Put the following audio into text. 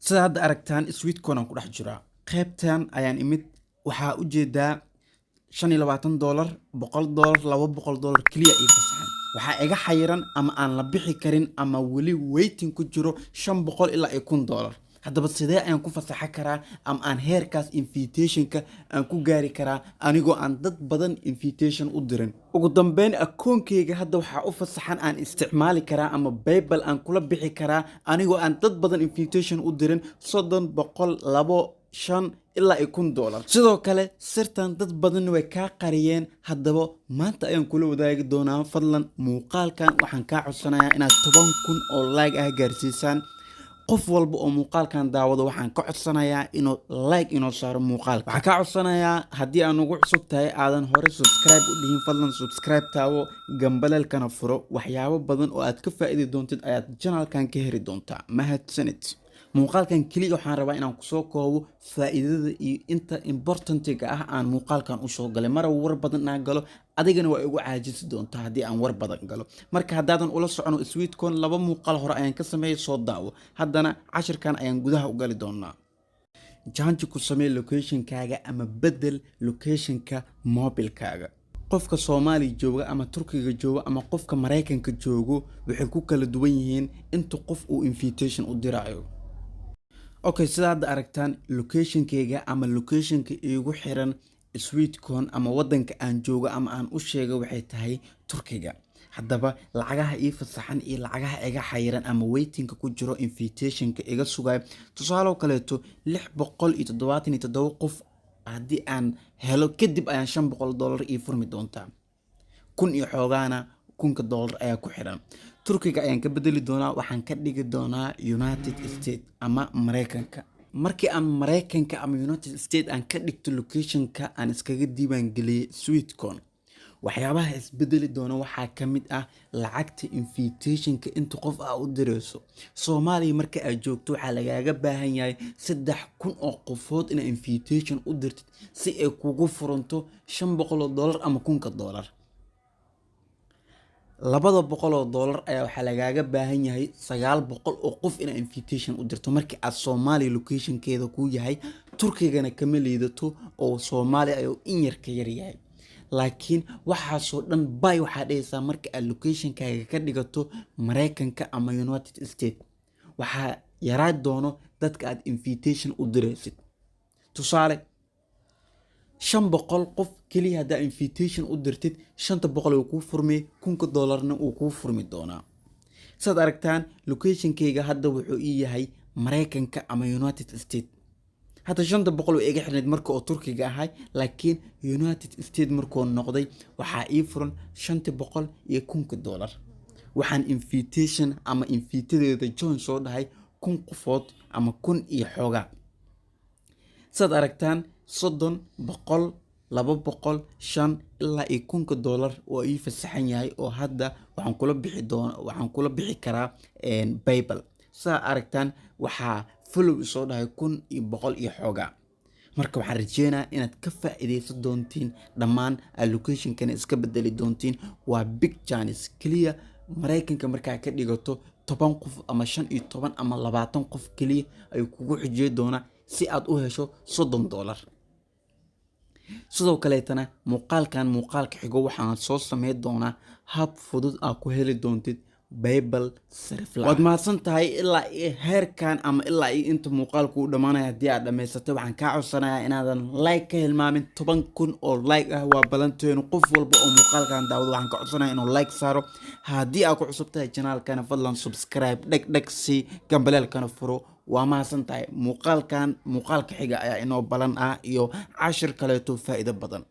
sida hadda aragtaan sweet corn aan ku dhex jiraa qaybtan ayaan imid waxaa u jeedaa $25 $100 $200 kaliya ii fasaxan waxaa iga xayiran ama aan la bixi karin ama weli waiting ku jiro $500 ilaa $1000 haddaba sidee ayaan ku fasaxa karaa ama aan heerkaas invitationka aan ku gaari karaa anigoo aan dad badan invitation u dirin ugu dambeyn akoonkeyga hadda waxaa u fasaxan aan isticmaali karaa ama PayPal aan kula bixi karaa anigoo aan dad badan invitation u dirin 30 100 2 5 ilaa $1000 sidoo kale sirtan dad badan way ka qariyeen haddaba maanta ayaan kula wadaagi doonaa fadlan muuqaalkan waxaan ka codsanayaa inaad 10,000 oo like ah gaarsiisaan qof walba oo muuqaalkan daawado waxaan ka codsanayaa inuu like inoo saaro muuqaalka waxaan ka codsanayaa haddii aan ugu cusub tahay aadan hore subscribe u dhihin fadlan subscribe taawo gambaleelkana furo waxyaabo badan oo aad ka faa'iidi doontid ayaad channelkan ka heli doontaa mahadsanid muuqaalkan kaliya waxaan rabaa inaan kusoo koobo faa'iidada iyo inta importantiga ah aan muuqaalkan u soo galay mar war badan aan galo adigana waa igu caajisi doontaa haddii aan war badan galo marka haddaadan ula socono sweet corn laba muuqaal hore ayaan ka sameeyay soo daawo haddana cashirkan ayaan gudaha u gali doonaa janji ku samee locationkaaga ama bedel locationka mobilkaaga qofka Soomaali jooga ama Turkiga jooga ama qofka Mareykanka joogo waxay ku kala duwan yihiin inta qof uu invitation u diraayo okay sida hadda aragtaan locationkeyga ama locationka iigu xiran sweet corn ama wadanka aan joogo ama aan u sheego waxay tahay Turkiga haddaba lacagaha ii fasaxan iyo lacagaha iga xayiran ama waitingka ku jiro invitationka iga sugay tusaale kaleeto 677 qof haddii aan helo kadib ayaan $500 ii furmi doontaa kun iyo xoogaana $1,000 ayaa ku xiran Turkiga ayaan ka bedeli doonaa waxaan ka dhigi doonaa United States ama Mareykanka markii aan Mareykanka ama United States aan ka dhigto locationka aan iskaga diiwaan geliyay sweet corn waxyaabaha isbedeli doona waxaa ka mid ah lacagta invitationka inta qof ah u dirayso Soomaaliya marka aad joogto waxaa lagaaga baahan yahay 3,000 oo qofood in invitation u dirtid si ay kugu furanto $500 ama $1,000 $200 ayaa waxaa lagaaga baahan yahay 900 oo qof in invitation u dirto markii aad Soomaaliya locationkeeda ku yahay Turkigana kama liidato oo Soomaaliya ayuu in yar ka yar yahay laakiin waxaa soo dhan bay waxaa dhaysaa marka aad locationkaaga ka dhigato Mareykanka ama United States waxaa yaraa doono dadka aad invitation u diraysid tusaale 500 qof kaliya hadaa invitation u dirtid 500 uu kuu furmay $1,000 uu kuu furmi doonaa sad aragtaan locationkeyga hadda wuxuu ii yahay Mareykanka ama United States hadda 500 iga xirneed marka oo Turkiga ahay laakiin United States markuu noqday waxaa ii furan 500 iyo $1,000 waxaan invitation ama invitadeeda join soo dhahay 1,000 qofood ama 1,000 iyo xoogaa sad aragtaan 30 100 200 5 ilaa $1,000 oo ii fasaxan yahay oo hadda waxaan kula bixi karaa PayPal saa aragtaan waxaa follow soo dhahay 1,100 iyo xoogaa marka waxaan rajeynayaa inaad ka faa'iideysan doontiin dhammaan locationkana iska bedeli doontiin waa big chance kaliya Mareykanka markaa ka dhigato 10 qof ama 15 ama 20 qof kaliya ay kugu xijiyay doona si aad u hesho $30 sidoo kaleetana muuqaalka xigo waxaan soo sameyn doonaa hab fudud aad ku heli doontid PayPal sarif la'aan waad mahadsan tahay ilaa heerkan ama ilaa inta muuqaalku u dhamaanaya haddii aad dhamaysatay waxaan kaa codsanayaa inaadan like ka hilmaamin 10,000 oo like ah waa balanteenu qof walba oo muuqaalkan daawado waxaan ka codsanayaa inuu like saaro haddii aad ku cusub tahay channelkana fadlan subscribe dheg si gambaleelkana furo waa mahadsan tahay muuqaalka xiga ayaa inoo balan ah iyo cashir kaleeto faa'iido badan